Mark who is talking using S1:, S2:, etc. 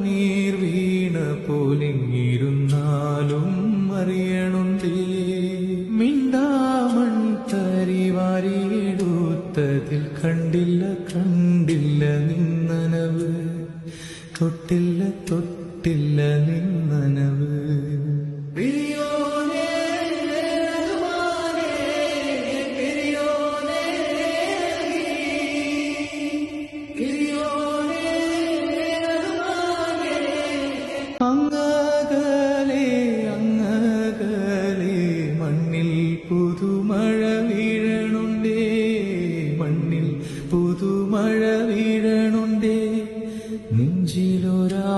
S1: കണ്ണീർ വീണ പോലിങ്ങിരുന്നാലും അറിയണുണ്ടേ മിണ്ടാമൺ തരിവാരിയെടുത്തതിൽ കണ്ടില്ല കണ്ടില്ല നിന്നനവ് തൊട്ടില്ല തൊട്ടില്ല നിന്നനവ്